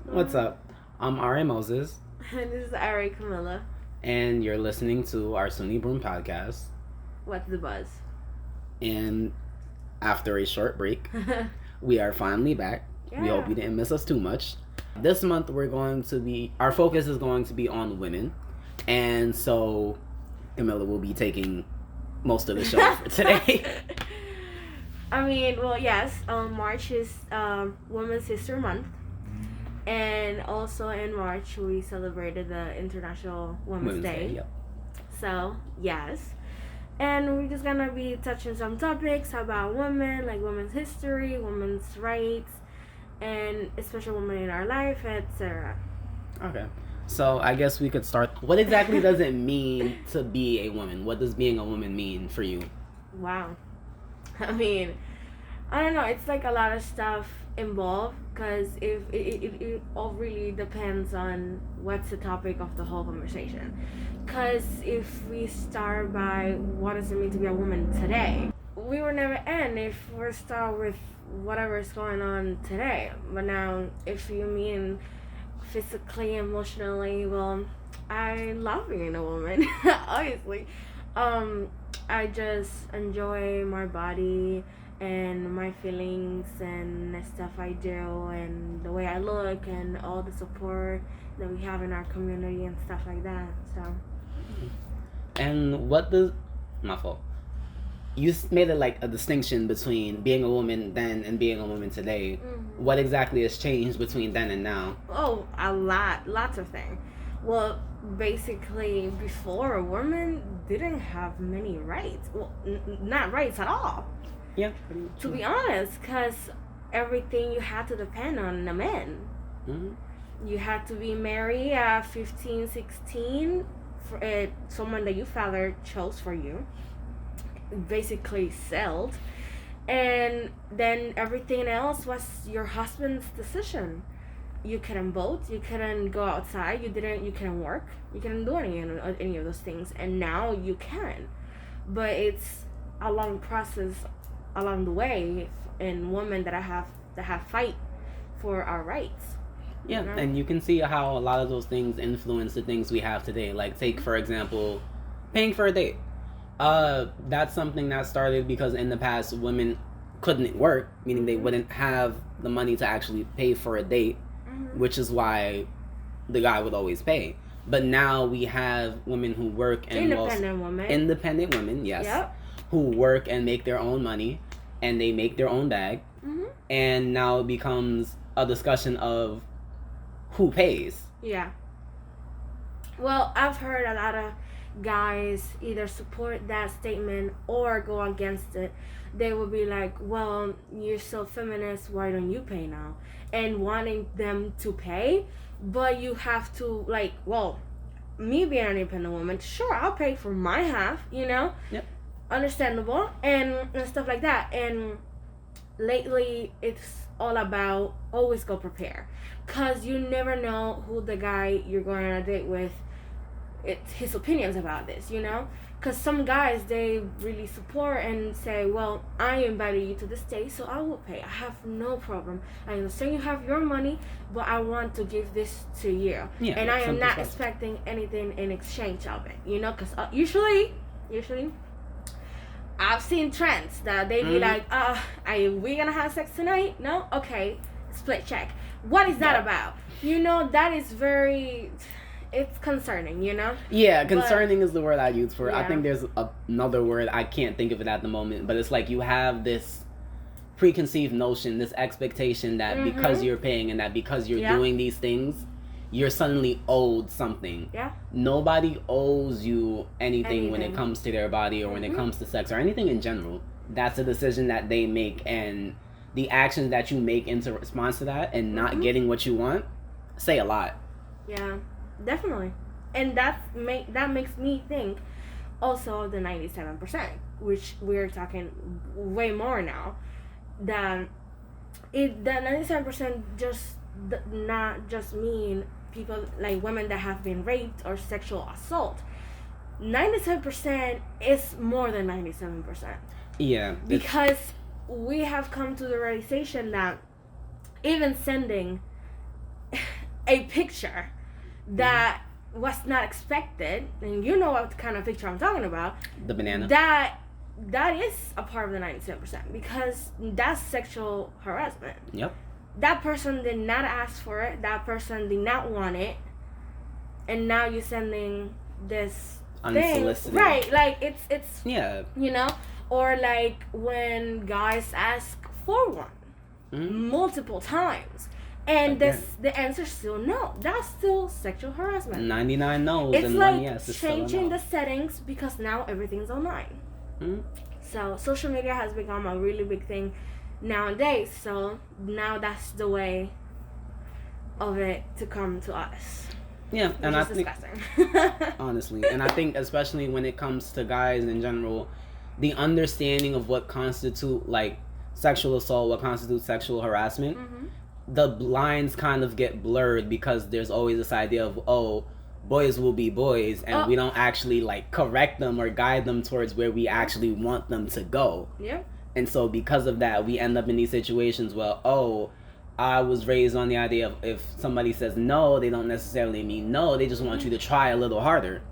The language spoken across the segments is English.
What's up? I'm RA Moses, And this is RA Kamillah. and you're listening to our SUNY Broome podcast. What's the buzz? And after a short break, we are finally back. We hope you didn't miss us too much. This month, our focus is going to be on women. And so, Kamillah will be taking most of the show for today. I mean, well, yes, March is Women's History Month. And also in March, we celebrated the International Women's Day. Yep. So, yes. And we're just gonna be touching some topics about women, like women's history, women's rights, and especially women in our life, etc. Okay. So I guess we could start. What exactly does it mean to be a woman? What does being a woman mean for you? Wow. I mean, I don't know. It's like a lot of stuff involved because if it all really depends on what's the topic of the whole conversation. Because if we start by what does it mean to be a woman today, we will never end if we start with whatever's going on today. But now, if you mean physically, emotionally, well, I love being a woman, obviously. I just enjoy my body and my feelings and the stuff I do and the way I look and all the support that we have in our community and stuff like that. So. And what does... My fault. You made it like a distinction between being a woman then and being a woman today. Mm-hmm. What exactly has changed between then and now? Oh, lots of things. Well, basically, before, a woman didn't have many rights. Well, not rights at all. Yeah. To be honest, because everything you had to depend on a man. Mm-hmm. You had to be married at 15, 16 for someone that your father chose for you. Basically sold. And then everything else was your husband's decision. You couldn't vote, you couldn't go outside, you couldn't work, you couldn't do any of those things, and now you can. But it's a long process along the way, and women that have fight for our rights. Yeah, you know? And you can see how a lot of those things influence the things we have today. Like, take for example, paying for a date. That's something that started because in the past women couldn't work, meaning they wouldn't have the money to actually pay for a date. Which is why the guy would always pay. But now we have women who work and independent women, yes, yep. Who work and make their own money and they make their own bag. Mm-hmm. And now it becomes a discussion of who pays. Yeah. Well, I've heard a lot of guys either support that statement or go against it. They will be like, well, you're so feminist, why don't you pay now? And wanting them to pay, but you have to, like, well, me being an independent woman, sure, I'll pay for my half, you know? Yep. Understandable, and stuff like that. And lately, it's all about always go prepare. Because you never know who the guy you're going on a date with, it's his opinions about this, you know? Because some guys, they really support and say, well, I invited you to this date, so I will pay. I have no problem. I understand you have your money, but I want to give this to you. Yeah, and I am not expecting anything in exchange of it, you know? Because usually, I've seen trends that they be like, are we going to have sex tonight? No? Okay, split check. What is that about? You know, that is very... It's concerning, you know? Yeah, concerning is the word I use for it. Yeah. I think there's another word, I can't think of it at the moment, but it's like you have this preconceived notion, this expectation that because you're paying and that because you're doing these things, you're suddenly owed something. Yeah. Nobody owes you anything when it comes to their body or when it comes to sex or anything in general. That's a decision that they make, and the actions that you make in response to that and not getting what you want say a lot. Yeah. Definitely. And that makes me think also the 97%, which we're talking way more now, that the 97% just not just mean people like women that have been raped or sexual assault. 97% is more than 97%. Yeah. Because we have come to the realization that even sending a picture that was not expected, and you know what kind of picture I'm talking about. The banana. That is a part of the 97%, because that's sexual harassment. Yep. That person did not ask for it. That person did not want it, and now you're sending this unsolicited thing, right? Like it's yeah. You know, or like when guys ask for one multiple times, and the answer's still no. That's still sexual harassment. 99 no's it's and like one yes. Changing the settings because now everything's online. So social media has become a really big thing nowadays. So now that's the way of it to come to us. Yeah, and I think disgusting. Honestly, and I think especially when it comes to guys in general, the understanding of what constitutes like sexual assault, what constitutes sexual harassment, the lines kind of get blurred because there's always this idea of, oh, boys will be boys, and we don't actually like correct them or guide them towards where we actually want them to go. Yeah. And so because of that, we end up in these situations where, oh, I was raised on the idea of if somebody says no, they don't necessarily mean no. They just want you to try a little harder.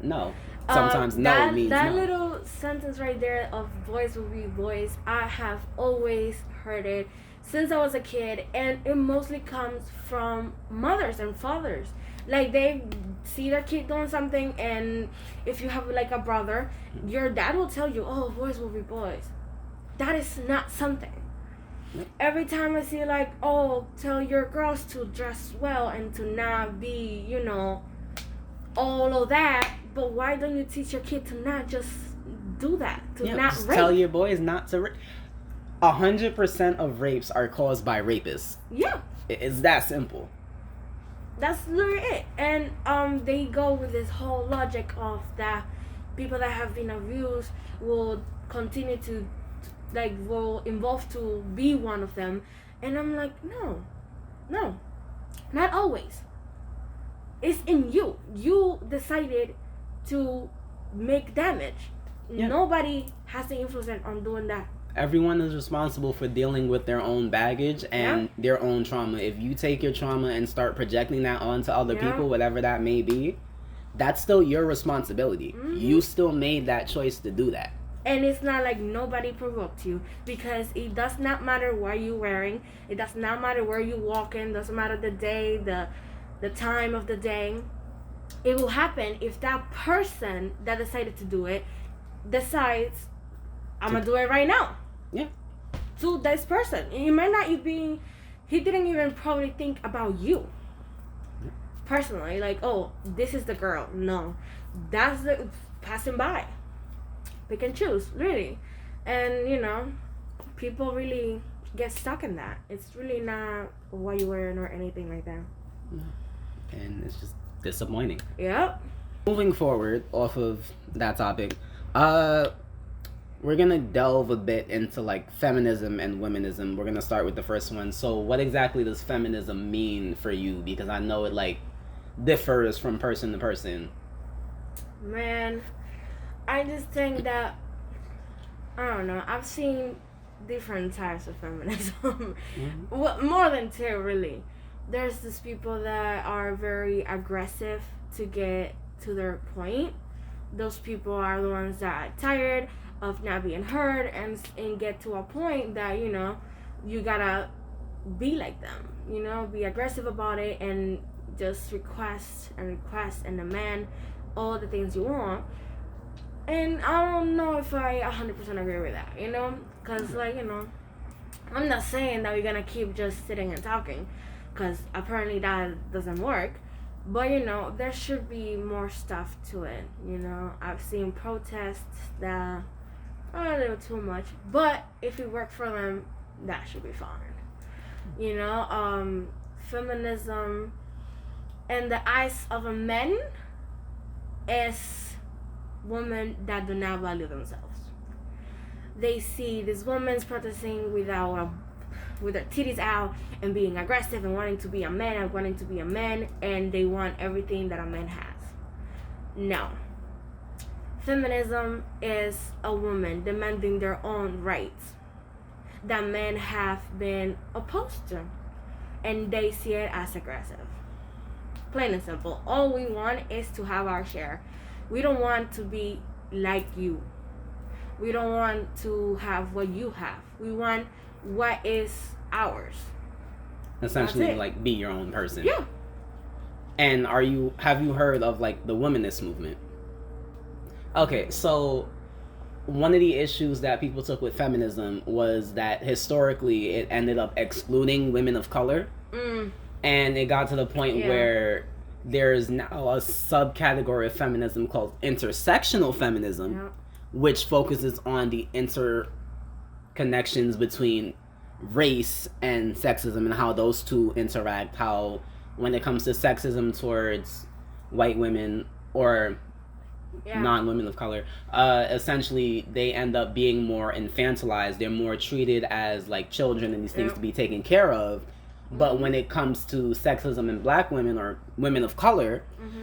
No. Sometimes no means that no. little sentence right there of boys will be boys, I have always heard it since I was a kid, and it mostly comes from mothers and fathers. Like, they see their kid doing something, and if you have like a brother, your dad will tell you, oh, boys will be boys. That is not something. Every time I see like, oh, tell your girls to dress well and to not be, you know, all of that, but why don't you teach your kid to not just do that, to not just rape? Tell your boys not to rape. 100% of rapes are caused by rapists. Yeah. It's that simple. That's literally it. And they go with this whole logic of that people that have been abused will continue to, like, will evolve to be one of them. And I'm like, no, not always. It's in you. You decided to make damage. Yeah. Nobody has the influence on doing that. Everyone is responsible for dealing with their own baggage and their own trauma. If you take your trauma and start projecting that onto other people, whatever that may be, that's still your responsibility. You still made that choice to do that. And it's not like nobody provoked you, because it does not matter what you're wearing. It does not matter where you walk in. Doesn't matter the day, the time of the day. It will happen if that person that decided to do it decides, I'm gonna do it right now. Yeah. To this person. It might not be, he didn't even probably think about you. Personally, like, oh, this is the girl. No. That's the passing by. Pick and choose, really. And, you know, people really get stuck in that. It's really not what you're wearing or anything like that. No. And it's just disappointing. Yep. Moving forward off of that topic, we're gonna delve a bit into like feminism and womanism. We're gonna start with the first one. So what exactly does feminism mean for you? Because I know it like differs from person to person. Man, I just think that, I don't know, I've seen different types of feminism. Well, more than two, really. There's these people that are very aggressive to get to their point. Those people are the ones that are tired of not being heard and get to a point that, you know, you gotta be like them, you know, be aggressive about it and just request and demand all the things you want. And I don't know if I 100% agree with that, you know, because, like, you know, I'm not saying that we're gonna keep just sitting and talking, because apparently that doesn't work. But, you know, there should be more stuff to it, you know. I've seen protests that are a little too much, but if it worked for them, that should be fine. You know, feminism in the eyes of a man is women that do not value themselves. They see these women protesting with their titties out and being aggressive and wanting to be a man and wanting to be a man, and they want everything that a man has. No. Feminism is a woman demanding their own rights that men have been opposed to. and they see it as aggressive. Plain and simple. All we want is to have our share. We don't want to be like you. We don't want to have what you have. We want what is ours. Essentially, like, be your own person. Yeah. And have you heard of, like, the Womanist Movement? Okay, so one of the issues that people took with feminism was that historically it ended up excluding women of color. And it got to the point where there's now a subcategory of feminism called intersectional feminism, which focuses on the interconnections between race and sexism and how those two interact. How when it comes to sexism towards white women or non-women of color, essentially they end up being more infantilized. They're more treated as like children and these things to be taken care of. But when it comes to sexism in black women or women of color,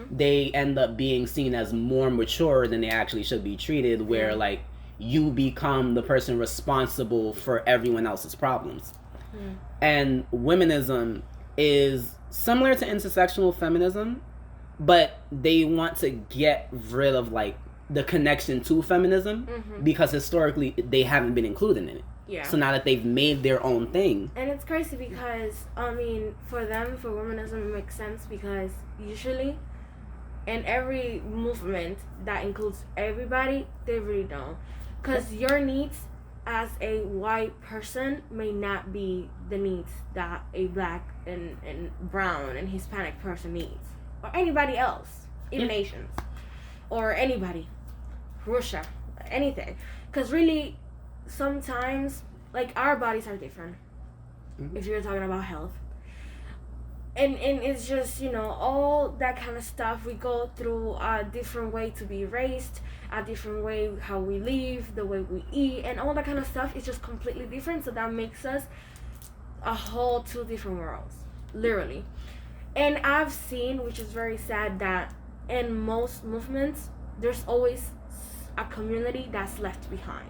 they end up being seen as more mature than they actually should be treated, where like you become the person responsible for everyone else's problems. And womanism is similar to intersectional feminism, but they want to get rid of like the connection to feminism because historically they haven't been included in it. So now that they've made their own thing. And it's crazy because, I mean, for them, for womanism, it makes sense because usually in every movement that includes everybody, they really don't. Because your needs as a white person may not be the needs that a black and brown and Hispanic person needs. Or anybody else. Even Asians. Or anybody. Russia. Anything. Because really, sometimes, like, our bodies are different. If you're talking about health. And it's just, you know, all that kind of stuff. We go through a different way to be raised, a different way how we live, the way we eat, and all that kind of stuff is just completely different. So that makes us a whole two different worlds, literally. And I've seen, which is very sad, that in most movements, there's always a community that's left behind.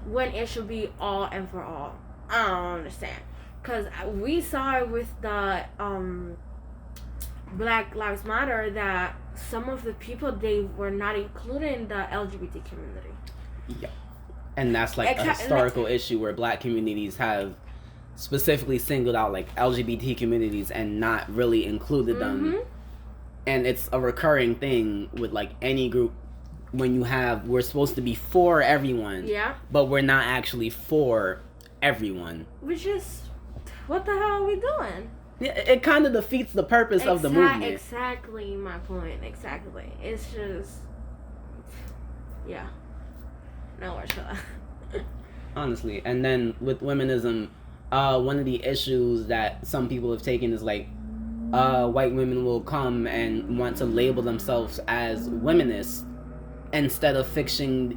When it should be all and for all. I don't understand. Because we saw it with the Black Lives Matter that some of the people, they were not included in the LGBT community. Yeah. And that's like a historical issue where black communities have specifically singled out like LGBT communities and not really included them. And it's a recurring thing with like any group when we're supposed to be for everyone. But we're not actually for everyone. Which is, what the hell are we doing? Yeah, it kind of defeats the purpose of the movement. Exactly my point. Exactly. It's just, yeah. Nowhere to Honestly. And then with feminism, one of the issues that some people have taken is like, white women will come and want to label themselves as womanist instead of fixing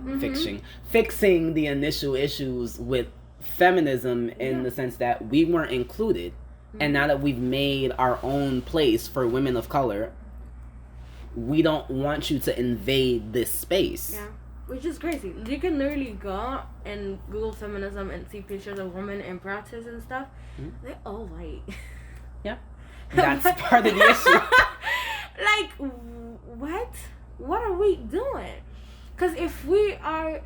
the initial issues with feminism in the sense that we weren't included. And now that we've made our own place for women of color, we don't want you to invade this space. Yeah, which is crazy. You can literally go and Google feminism and see pictures of women in protests and stuff. They're all white. Yeah, that's part of the issue. Like, what? What are we doing? Because if we are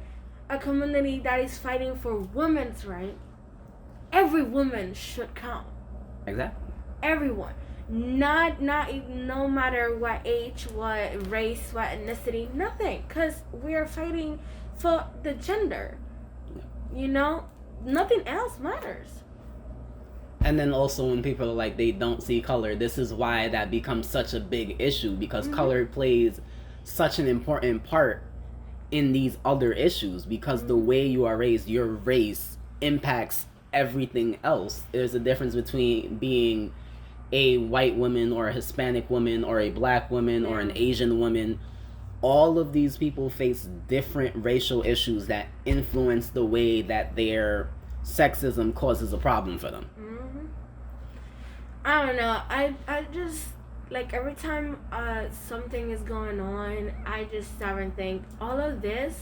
a community that is fighting for women's rights, every woman should count. Exactly. Everyone. Not no matter what age, what race, what ethnicity, nothing. Because we are fighting for the gender. You know? Nothing else matters. And then also when people are like, they don't see color, this is why that becomes such a big issue, because color plays such an important part in these other issues, because the way you are raised, your race impacts everything else. There's a difference between being a white woman or a Hispanic woman or a black woman or an Asian woman. All of these people face different racial issues that influence the way that their sexism causes a problem for them. I don't know. I just, like, every time something is going on, I just stop and think, all of this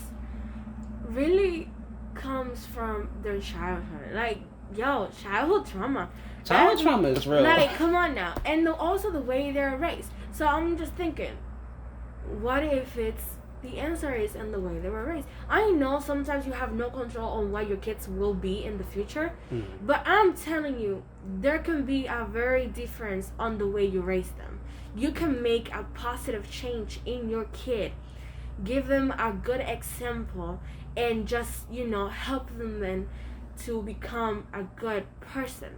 really comes from their childhood. Like, childhood trauma. Child trauma is real. Like, come on now. And also the way they're raised. So I'm just thinking, what if the answer is in the way they were raised? I know sometimes you have no control on what your kids will be in the future, but I'm telling you, there can be a very difference on the way you raise them. You can make a positive change in your kid, give them a good example, and just, help them then to become a good person.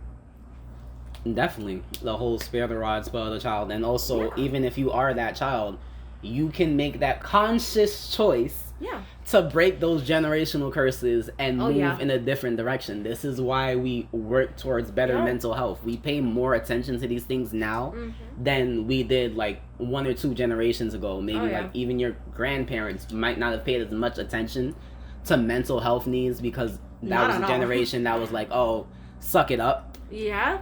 Definitely. The whole spare the rod, spoil the child. And also, even if you are that child, you can make that conscious choice to break those generational curses and move in a different direction. This is why we work towards better mental health. We pay more attention to these things now than we did like 1 or 2 generations ago. Maybe like even your grandparents might not have paid as much attention to mental health needs because that was a generation that was like, oh, suck it up. Yeah.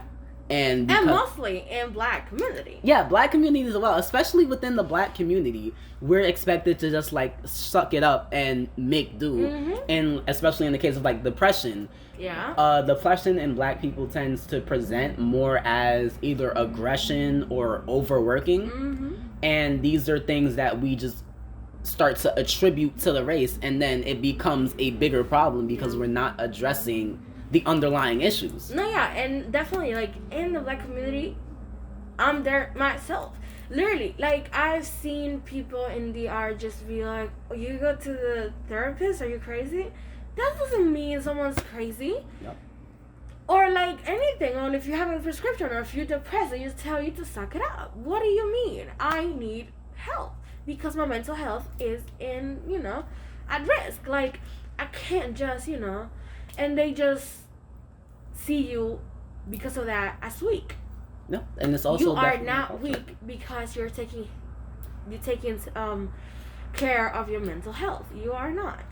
And mostly in Black community. Yeah, Black community as well. Especially within the Black community, we're expected to just like suck it up and make do. And especially in the case of like depression. Yeah. Depression in Black people tends to present more as either aggression or overworking. And these are things that we just start to attribute to the race, and then it becomes a bigger problem because we're not addressing the underlying issues. No, yeah, and definitely, like, in the Black community, I'm there myself. Literally, like, I've seen people in DR just be like, oh, you go to the therapist? Are you crazy? That doesn't mean someone's crazy. Yep. Or, like, anything. Or if you have a prescription, or if you're depressed, they just tell you to suck it up. What do you mean? I need help. Because my mental health is at risk. Like, I can't just, and they just see you because of that as weak. No, and it's also you are not weak because you're taking care of your mental health. You are not.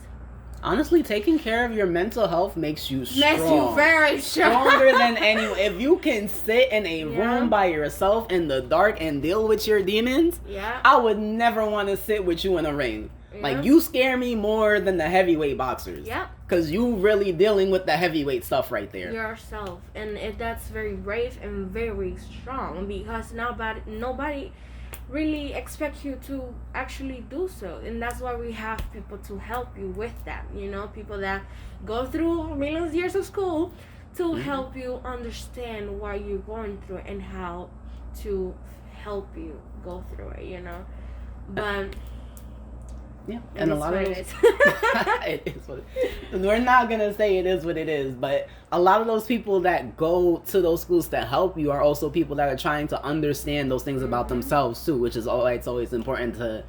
Honestly, taking care of your mental health makes you strong. Makes you very strong. Stronger than anyone. If you can sit in a room by yourself in the dark and deal with your demons, I would never want to sit with you in a ring. Like, you scare me more than the heavyweight boxers. Yeah. Because you really dealing with the heavyweight stuff right there. Yourself. And that's very brave and very strong, because nobody really expect you to actually do so. And that's why we have people to help you with that. People that go through millions of years of school to help you understand what you're going through and how to help you go through it, But yeah, and a lot of those, it is what it is. We're not gonna say it is what it is, but a lot of those people that go to those schools to help you are also people that are trying to understand those things about themselves too, which is it's always important to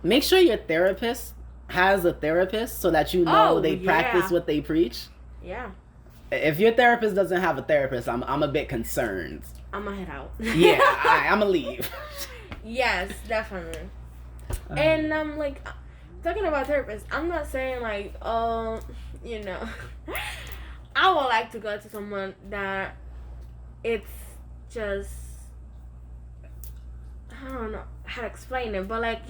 make sure your therapist has a therapist so that they practice what they preach. Yeah. If your therapist doesn't have a therapist, I'm a bit concerned. I'm gonna head out. Yeah, I'm gonna leave. Yes, definitely. And I'm like, talking about therapists, I'm not saying like, I would like to go to someone that it's just, I don't know how to explain it, but like,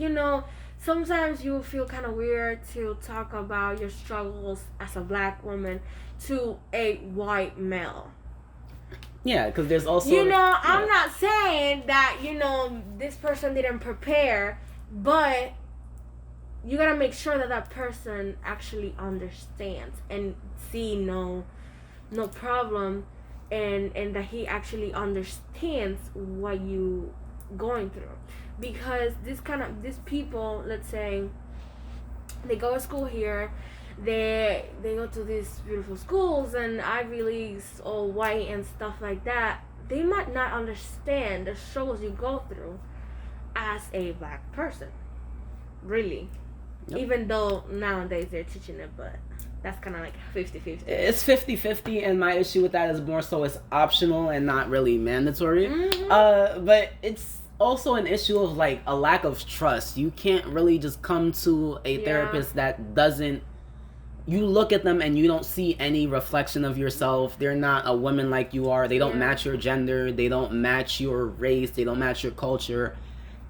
sometimes you feel kind of weird to talk about your struggles as a Black woman to a white male. Yeah, because there's also... I'm not saying that, this person didn't prepare, but you gotta make sure that person actually understands and see no problem, and that he actually understands what you going through. Because these people, let's say, they go to school here, they go to these beautiful schools and Ivy Leagues, all white and stuff like that. They might not understand the struggles you go through as a Black person, really. Yep. Even though nowadays they're teaching it, but that's kind of like 50-50. It's 50-50, and my issue with that is more so it's optional and not really mandatory. But it's also an issue of like a lack of trust. You can't really just come to a therapist that doesn't... You look at them and you don't see any reflection of yourself. They're not a woman like you are. They don't match your gender. They don't match your race. They don't match your culture.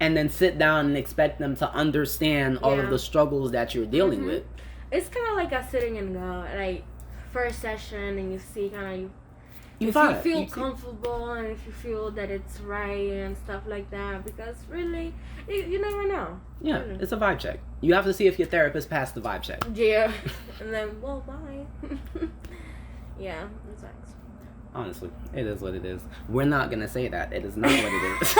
And then sit down and expect them to understand all of the struggles that you're dealing with. It's kind of like a sitting and go, like, first session, and you see kind of if you feel comfortable and if you feel that it's right and stuff like that, because really, you never know. Yeah, it's a vibe check. You have to see if your therapist passed the vibe check. Yeah, and then, well, bye. Yeah, it sucks. Honestly, it is what it is. We're not going to say that. It is not what it is.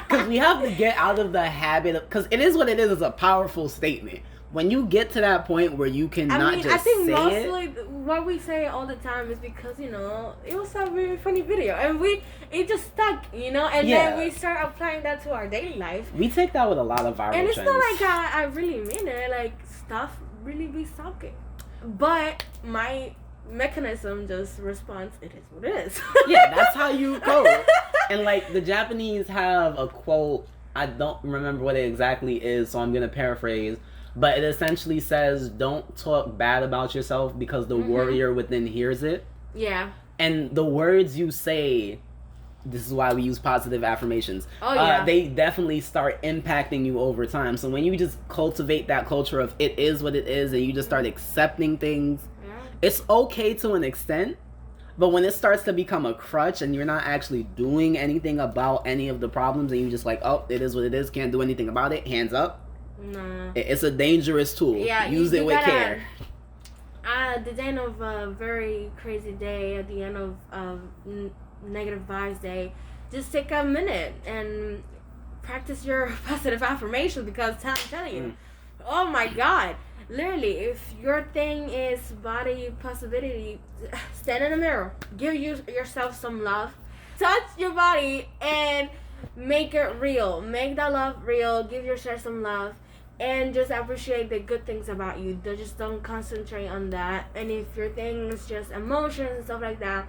Because we have to get out of the habit of... Because it is what it is a powerful statement. When you get to that point where you cannot just say it... I think mostly what we say all the time is because, you know, it was a very funny video. And it just stuck, you know? And then we start applying that to our daily life. We take that with a lot of viral trends. And it's not like I really mean it. Like, stuff really be sucking. But my mechanism just responds, it is what it is. Yeah, that's how you code. And, like, the Japanese have a quote. I don't remember what it exactly is, so I'm going to paraphrase. But it essentially says, don't talk bad about yourself because the warrior within hears it. Yeah. And the words you say, this is why we use positive affirmations. Oh, yeah. They definitely start impacting you over time. So when you just cultivate that culture of it is what it is and you just start accepting things, it's okay to an extent. But when it starts to become a crutch and you're not actually doing anything about any of the problems and you just like, oh, it is what it is, can't do anything about it, hands up. No. It's a dangerous tool. Yeah, use it with care. At the end of a very crazy day, at the end of negative vibes day, just take a minute and practice your positive affirmations, because I'm telling you, oh my God, literally, if your thing is body positivity, stand in the mirror, give yourself some love, touch your body, and make it real. Make that love real. Give yourself some love. And just appreciate the good things about you. Just don't concentrate on that. And if your thing is just emotions and stuff like that,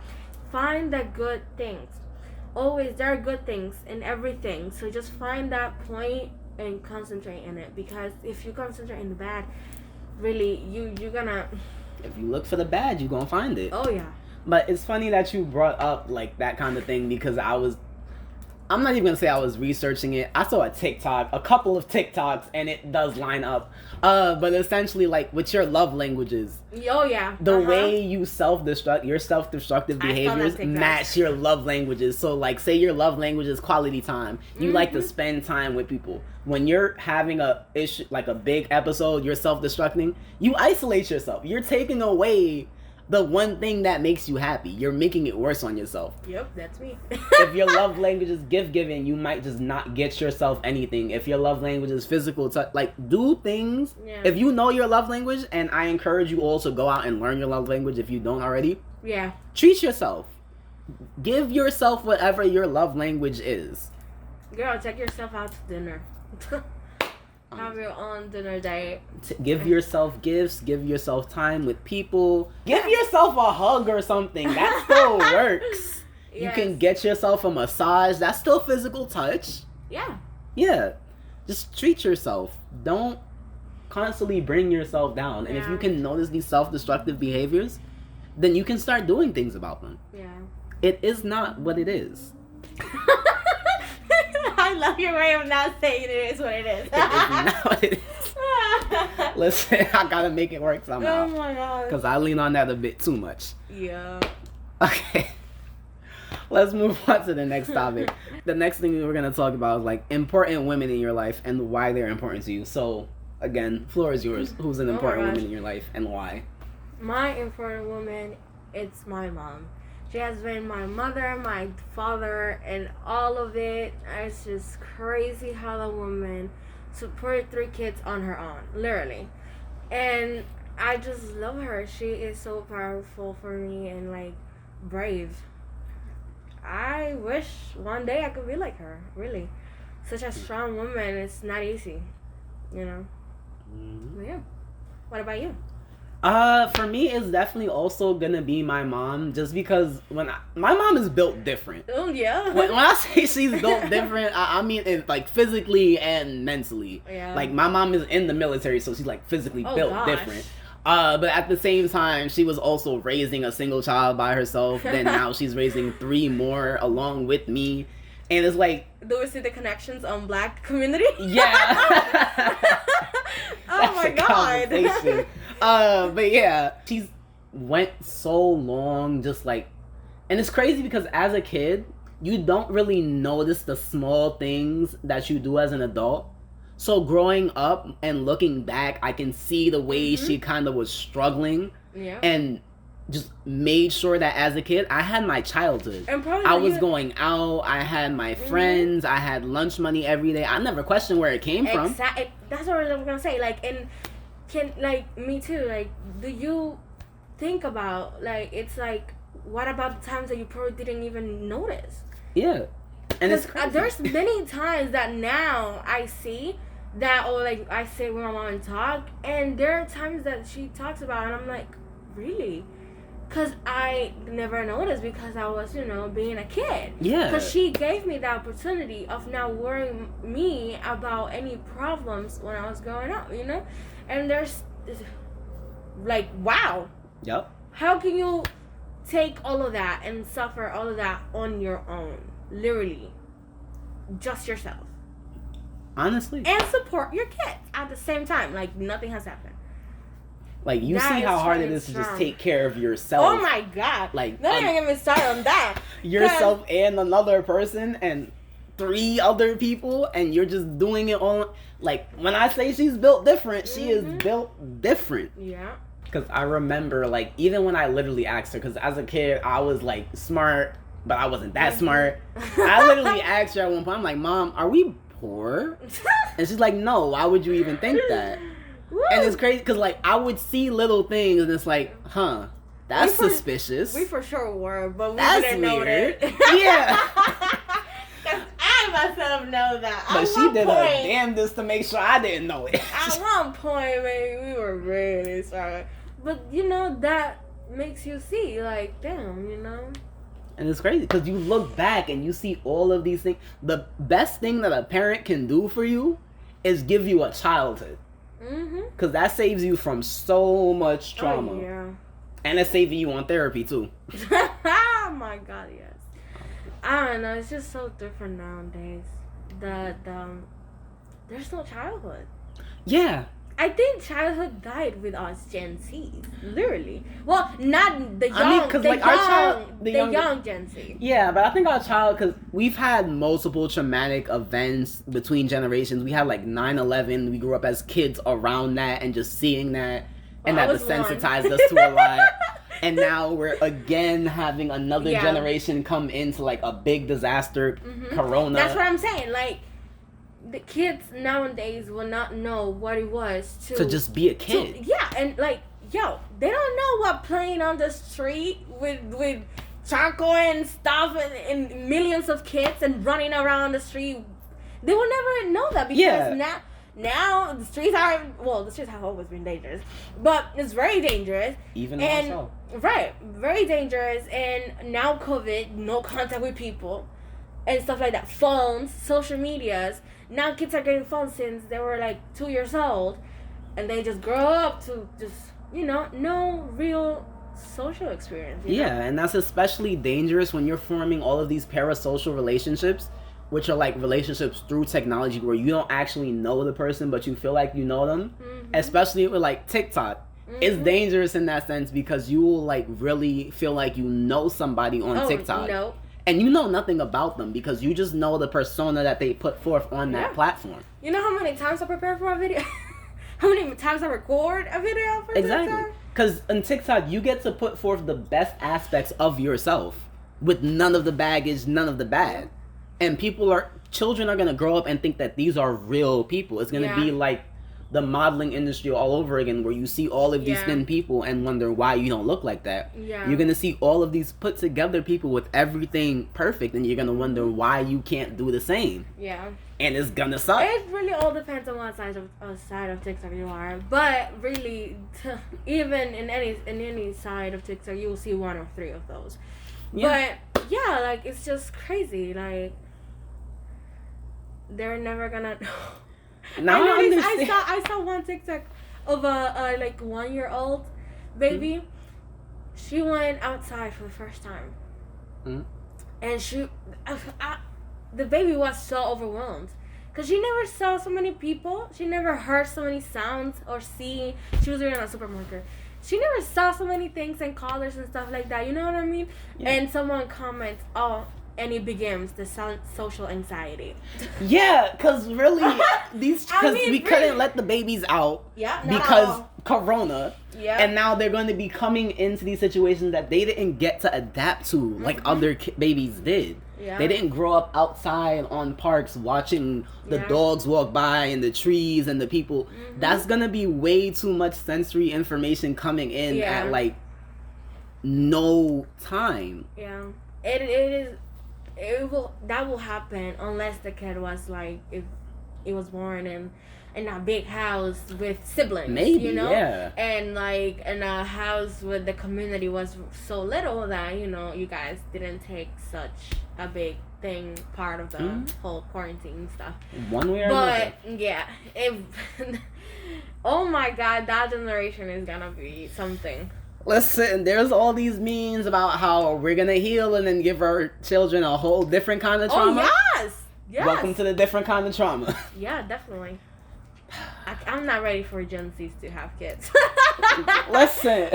find the good things. Always, there are good things in everything. So just find that point and concentrate in it. Because if you concentrate in the bad, really, you're gonna... If you look for the bad, you're gonna find it. Oh, yeah. But it's funny that you brought up, like, that kind of thing, because I'm not even going to say I was researching it. I saw a couple of TikToks, and it does line up. But essentially, like, with your love languages. Oh, yeah. The way you your self-destructive behaviors match your love languages. So, like, say your love language is quality time. You like to spend time with people. When you're having a issue, like a big episode, you're self-destructing, you isolate yourself. You're taking away the one thing that makes you happy. You're making it worse on yourself. Yep, that's me. If your love language is gift-giving, you might just not get yourself anything. If your love language is physical touch, like, do things. Yeah. If you know your love language, and I encourage you all to go out and learn your love language if you don't already. Yeah. Treat yourself. Give yourself whatever your love language is. Girl, take yourself out to dinner. Have your own dinner date. Give yourself gifts. Give yourself time with people. Give yourself a hug or something. That still works. Yes. You can get yourself a massage. That's still physical touch. Yeah. Yeah. Just treat yourself. Don't constantly bring yourself down. And if you can notice these self-destructive behaviors, then you can start doing things about them. Yeah. It is not what it is. I love your way of not saying it is what it is. It is not what it is. Listen, I gotta make it work somehow. Oh my God. Because I lean on that a bit too much. Yeah. Okay. Let's move on to the next topic. The next thing we're gonna talk about is, like, important women in your life and why they're important to you. So, again, floor is yours. Who's an important woman in your life and why? My important woman, it's my mom. She has been my mother, my father, and all of it. It's just crazy how the woman supported 3 kids on her own, literally. And I just love her. She is so powerful for me and, like, brave. I wish one day I could be like her, really. Such a strong woman. It's not easy, you know. Mm-hmm. Yeah. What about you? For me, it's definitely also gonna be my mom, just because my mom is built different. Oh, yeah. When I say she's built different, I mean it, like, physically and mentally. Yeah. Like, my mom is in the military, so she's, like, physically built different. But at the same time, she was also raising a single child by herself. Then now she's raising 3 more along with me. And it's like... Do we see the connections on Black community? Yeah. Oh my God. But yeah, she's went so long just, like... And it's crazy because as a kid, you don't really notice the small things that you do as an adult. So growing up and looking back, I can see the way she kind of was struggling. Yeah. And just made sure that as a kid, I had my childhood. And probably I was going out, I had my friends, I had lunch money every day. I never questioned where it came from. Exactly. That's what I was gonna say. Like, and me too. Like, do you think about, like, it's like, what about the times that you probably didn't even notice? Yeah. And it's crazy. There's many times that now I see that, or like I say with my mom and talk, and there are times that she talks about, and I'm like, really? Because I never noticed because I was, being a kid. Yeah. Because she gave me the opportunity of not worrying me about any problems when I was growing up, And there's, like, wow. Yep. How can you take all of that and suffer all of that on your own? Literally. Just yourself. Honestly. And support your kids at the same time. Like, nothing has happened. Like, you see how hard it is to just take care of yourself. Oh my God. Like, don't even get me started on that. Yourself and another person and 3 other people, and you're just doing it all. Like, when I say she's built different, she is built different. Yeah. Because I remember, like, even when I literally asked her, because as a kid, I was, like, smart, but I wasn't that smart. I literally asked her at one point, I'm like, Mom, are we poor? And she's like, no, why would you even think that? Woo. And it's crazy because, like, I would see little things and it's like, that's suspicious. We for sure were, but we that's didn't know weird. it. Yeah. Because I myself know that. But she did her damnedest to make sure I didn't know it. At one point, maybe we were really sorry. But, that makes you see, like, damn, And it's crazy because you look back and you see all of these things. The best thing that a parent can do for you is give you a childhood. Because that saves you from so much trauma. Oh, yeah. And it's saving you on therapy, too. Oh, my God, yes. I don't know. It's just so different nowadays. That there's no childhood. Yeah. I think childhood died with us Gen Z, literally. Well, not the young, the young Gen Z. Yeah, but I think our child, because we've had multiple traumatic events between generations. We had like 9/11. We grew up as kids around that and just seeing that, and that desensitized us to a lot. And now we're again having another generation come into like a big disaster, Corona. That's what I'm saying. Like, the kids nowadays will not know what it was to just be a kid. And like, they don't know what playing on the street with charcoal and stuff and millions of kids and running around the street. They will never know that because now the streets have always been dangerous, but it's very dangerous. Even right, very dangerous. And now COVID, no contact with people and stuff like that. Phones, social medias. Now kids are getting phones since they were like 2 years old, and they just grow up to just, no real social experience. And that's especially dangerous when you're forming all of these parasocial relationships, which are like relationships through technology where you don't actually know the person, but you feel like you know them. Especially with like TikTok. It's dangerous in that sense because you will like really feel like you know somebody on TikTok. No. And you know nothing about them because you just know the persona that they put forth on that platform. You know how many times I prepare for a video? How many times I record a video for TikTok? Because on TikTok, you get to put forth the best aspects of yourself with none of the baggage, none of the bad. And children are going to grow up and think that these are real people. It's going to be like the modeling industry all over again where you see all of these thin people and wonder why you don't look like that. You're going to see all of these put together people with everything perfect and you're going to wonder why you can't do the same. And it's going to suck. It really all depends on what side of TikTok you are. But really, even in any side of TikTok, you will see 1 or 3 of those. But like, it's just crazy. Like, they're never going to... Now I saw one TikTok of a like 1-year-old baby. She went outside for the first time, and the baby was so overwhelmed because she never saw so many people. She never heard so many sounds or see. She was in a supermarket, she never saw so many things and colors and stuff like that. You know what I mean? Yeah. And someone comments, "Oh," and it begins the social anxiety. Yeah, because really, because we really. couldn't let the babies out Yeah, because Corona. Yeah. And now they're going to be coming into these situations that they didn't get to adapt to like other babies did. Yeah. They didn't grow up outside on parks watching the dogs walk by and the trees and the people. That's going to be way too much sensory information coming in at like no time. Yeah. That will happen unless the kid was like, if it was born in a big house with siblings, maybe, you know, yeah, and like in a house where the community was so little that, you know, you guys didn't take such a big thing part of the whole quarantine stuff. One way or another. But yeah, if oh my God, that generation is gonna be something. Listen, there's all these memes about how we're gonna heal and then give our children a whole different kind of trauma. Oh yes. Welcome to the different kind of trauma. Yeah, definitely. I'm not ready for Gen Zs to have kids. Listen,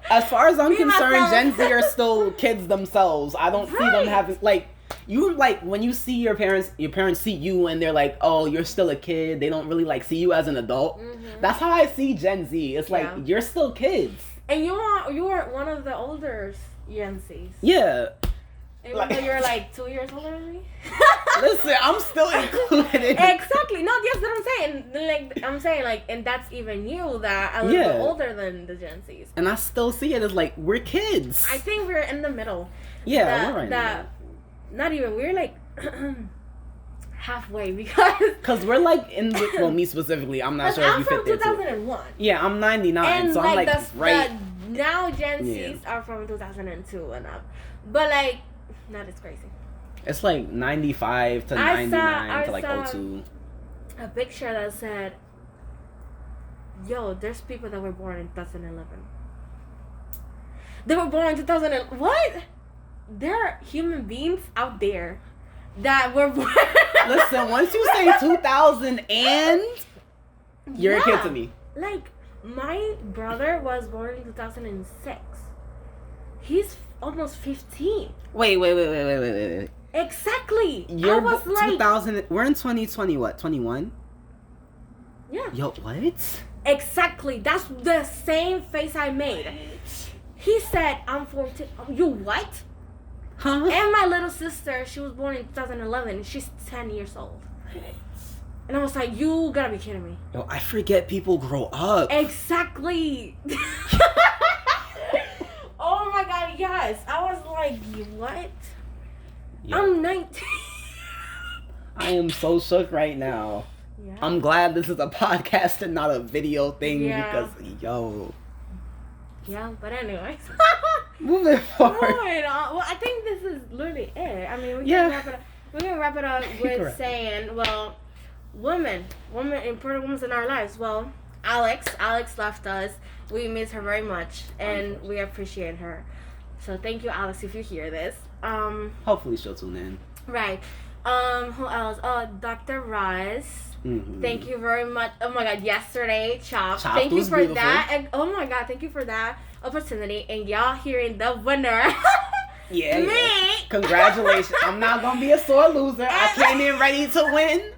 as far as I'm Me concerned, myself. Gen Z are still kids themselves. I don't see them having when you see your parents see you and they're like, oh, you're still a kid. They don't really like see you as an adult. That's how I see Gen Z. It's like you're still kids. And you are one of the older Gen Zs. Yeah. Even though you're like 2 years older than me. Listen, I'm still included. Exactly. No, that's what I'm saying. Like, and that's even you that a little bit older than the Gen Zs. And I still see it as like, we're kids. I think we're in the middle. Yeah, we're right now. Not even. We're like halfway because we're like me specifically. I'm not sure if you fit there. I'm from 2001. Yeah, I'm 99, and so like I'm like now Gen Zs are from 2002 and up, but like. That is crazy. It's like 95 to 99 to like 02. A picture that said, yo, there's people that were born in 2011. They were born in 2000. What? There are human beings out there that were born. Listen, once you say 2000 and, you're a kid to me. Like, my brother was born in 2006. He's almost 15. Wait. Exactly. You're I was like 2000. We're in 2020. What? 21. Yeah. Yo, what? Exactly. That's the same face I made. He said, "I'm 14." You what? Huh? And my little sister, she was born in 2011. She's 10 years old. And I was like, you gotta be kidding me. Yo, I forget people grow up. Exactly. Oh my God, yes. I was like, what? Yeah. I'm 19. I am so shook right now. Yeah. I'm glad this is a podcast and not a video thing because, yo. Yeah, but anyways. Moving forward. Well, I think this is literally it. I mean, we can wrap it up. We can wrap it up with saying, well, women, important women in our lives. Well, Alex left us. We miss her very much, and we appreciate her. So thank you, Alex, if you hear this. Hopefully she'll tune in. Right. Who else? Dr. Rice. Mm-hmm. Thank you very much. Oh my God, yesterday, Chopped. Thank you for beautiful. That. And, oh my God, thank you for that opportunity. And y'all hearing the winner. Yeah. Me. Congratulations. I'm not going to be a sore loser. I came in ready to win.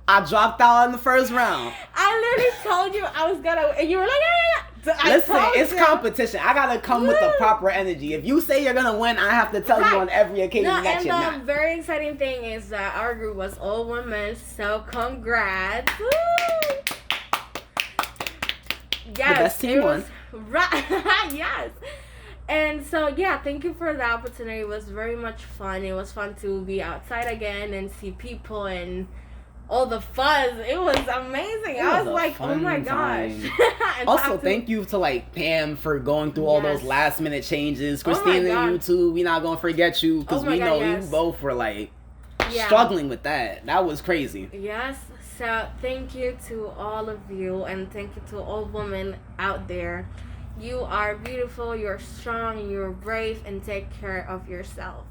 I dropped out in the first round. I literally told you I was gonna, and you were like, yeah. Listen, it's competition. I gotta come with the proper energy. If you say you're gonna win, I have to tell you on every occasion that you're not. And the very exciting thing is that our group was all women, so congrats. Woo! Yes, the best team won. Right. Yes. And so, yeah, thank you for the opportunity. It was very much fun. It was fun to be outside again and see people and all the fuzz. It was amazing. I was like, oh my gosh. Also, thank you to like Pam for going through all those last minute changes. Christina, you too. We're not gonna forget you because we know you both were like struggling with that. That was crazy. Yes. So thank you to all of you, and thank you to all women out there. You are beautiful. You're strong. You're brave, and take care of yourself.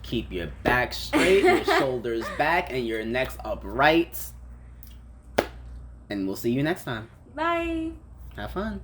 Keep your back straight, your shoulders back, and your necks upright. And we'll see you next time. Bye. Have fun.